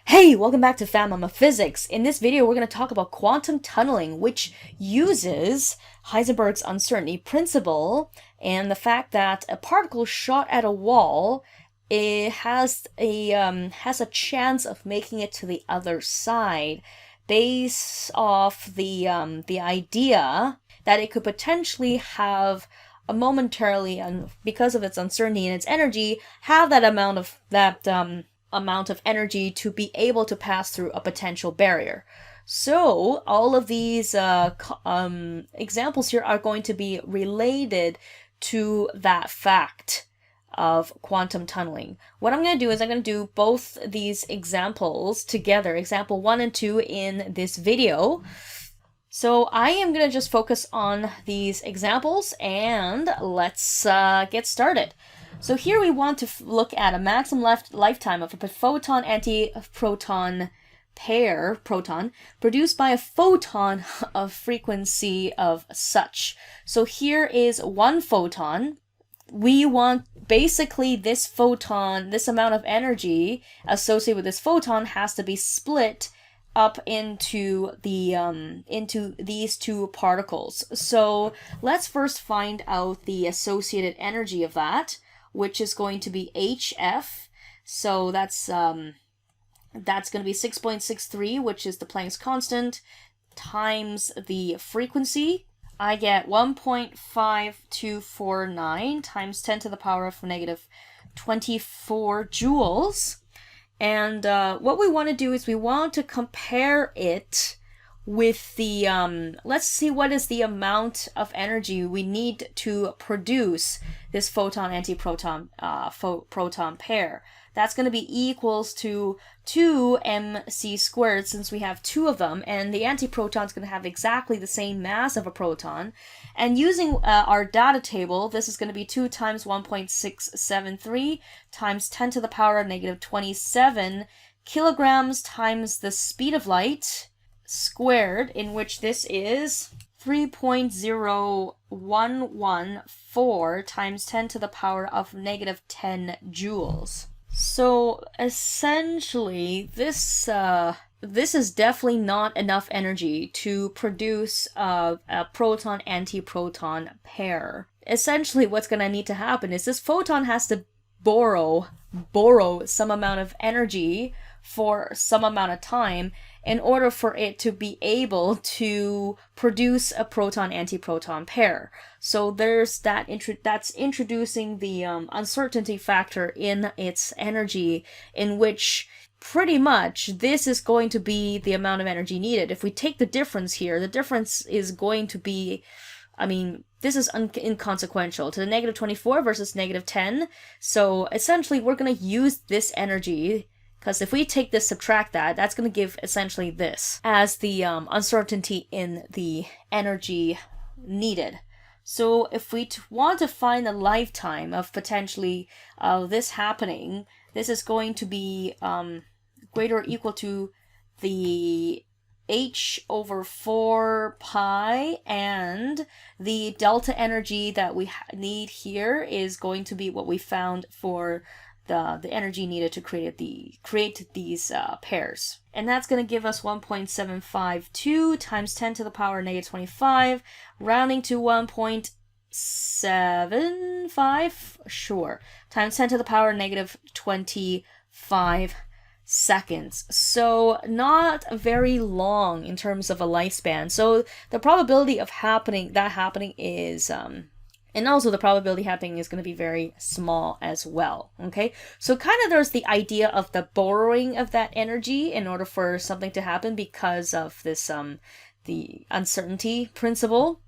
Hey, welcome back to Fan Mama Physics. In this video, we're going to talk about quantum tunneling, which uses Heisenberg's uncertainty principle and the fact that a particle shot at a wall it has a chance of making it to the other side, based off the idea that it could potentially have a momentarily, and because of its uncertainty and its energy, have that amount of energy to be able to pass through a potential barrier. So all of these examples here are going to be related to that fact of quantum tunneling. What I'm going to do is I'm going to do both these examples together, example 1 and 2 in this video. So I am going to just focus on these examples and let's get started. So here we want to look at a maximum lifetime of a photon-antiproton pair, proton, produced by a photon of frequency of such. So here is one photon. We want basically this photon, this amount of energy associated with this photon has to be split up into these two particles. So let's first find out the associated energy of that, which is going to be HF. So that's going to be 6.63, which is the Planck's constant, times the frequency. I get 1.5249 times 10 to the power of negative 24 joules. And what we want to do is we want to compare it with the, let's see what is the amount of energy we need to produce this photon-antiproton proton pair. That's going to be equals to 2mc squared, since we have two of them, and the antiproton is going to have exactly the same mass of a proton. And using our data table, this is going to be 2 times 1.673 times 10 to the power of negative 27 kilograms times the speed of light squared, in which this is 3.0114 times 10 to the power of negative 10 joules. So essentially, this is definitely not enough energy to produce a proton-antiproton pair. Essentially, what's going to need to happen is this photon has to borrow some amount of energy for some amount of time in order for it to be able to produce a proton-antiproton pair. So there's that that's introducing the uncertainty factor in its energy, in which pretty much this is going to be the amount of energy needed. If we take the difference here, the difference is going to be, I mean, this is inconsequential to the negative 24 versus negative 10. So essentially, we're going to use this energy, because if we take this, subtract that, that's going to give essentially this as the uncertainty in the energy needed. So if we want to find the lifetime of potentially this happening, this is going to be greater or equal to the h over 4 pi, and the delta energy that we need here is going to be what we found for the energy needed to create these pairs. And that's going to give us 1.752 times 10 to the power negative 25, rounding to 1.75, sure, times 10 to the power negative 25 seconds. So not very long in terms of a lifespan. So the probability of that happening is and also the probability happening is going to be very small as well, okay? So kind of there's the idea of the borrowing of that energy in order for something to happen because of this, the uncertainty principle.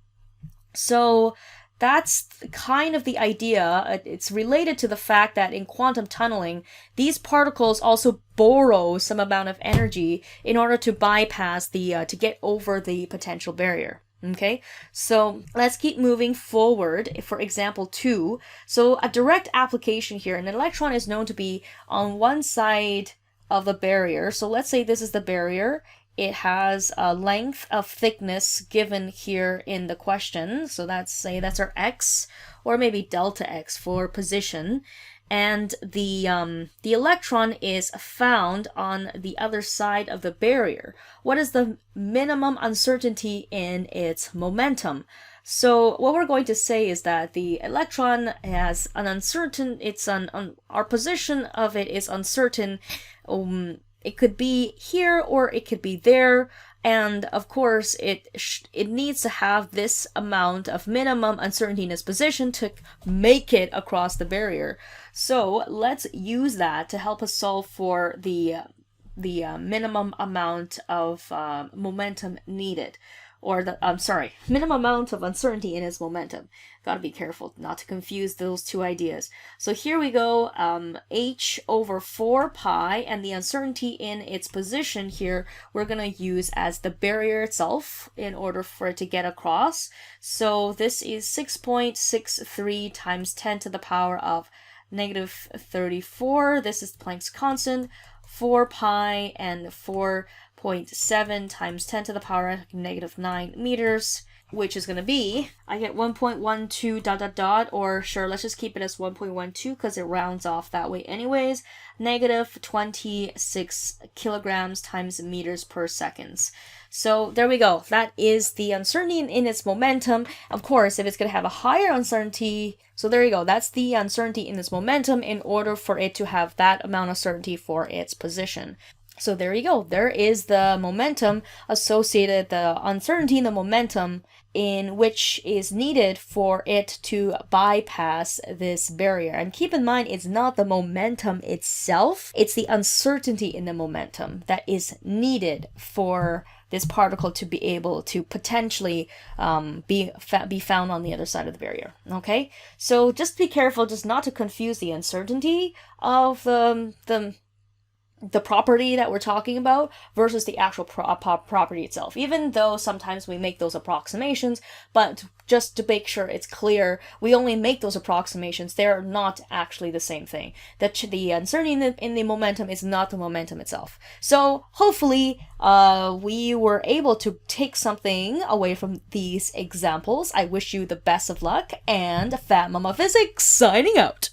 So that's kind of the idea. It's related to the fact that in quantum tunneling, these particles also borrow some amount of energy in order to bypass to get over the potential barrier. Okay, so let's keep moving forward for example 2. So a direct application here, an electron is known to be on one side of a barrier. So let's say this is the barrier. It has a length of thickness given here in the question. So that's our x, or maybe delta x for position. and the electron is found on the other side of the barrier. What is the minimum uncertainty in its momentum? So what we're going to say is that the electron has an uncertain, our position of it is uncertain. It could be here or it could be there. And of course, it needs to have this amount of minimum uncertainty in its position to make it across the barrier. So let's use that to help us solve for the minimum amount of momentum needed. Or minimum amount of uncertainty in its momentum. Gotta be careful not to confuse those two ideas. So here we go, h over 4 pi, and the uncertainty in its position here, we're gonna use as the barrier itself in order for it to get across. So this is 6.63 times 10 to the power of negative 34. This is Planck's constant, 4 pi and 4.7 times 10 to the power of negative 9 meters, which is going to be, I get 1.12 dot dot dot, or sure, let's just keep it as 1.12 because it rounds off that way anyways, negative 26 kilograms times meters per seconds. So there we go. That is the uncertainty in its momentum. Of course, if it's going to have a higher uncertainty, so there you go. That's the uncertainty in its momentum in order for it to have that amount of certainty for its position. So there you go. There is the momentum associated, the uncertainty in the momentum in which is needed for it to bypass this barrier. And keep in mind, it's not the momentum itself, it's the uncertainty in the momentum that is needed for this particle to be able to potentially be found on the other side of the barrier. Okay, so just be careful just not to confuse the uncertainty of the property that we're talking about versus the actual property itself, even though sometimes we make those approximations, but just to make sure it's clear, we only make those approximations. They're not actually the same thing. The uncertainty in the momentum is not the momentum itself. So hopefully we were able to take something away from these examples. I wish you the best of luck, and Fat Mama Physics signing out.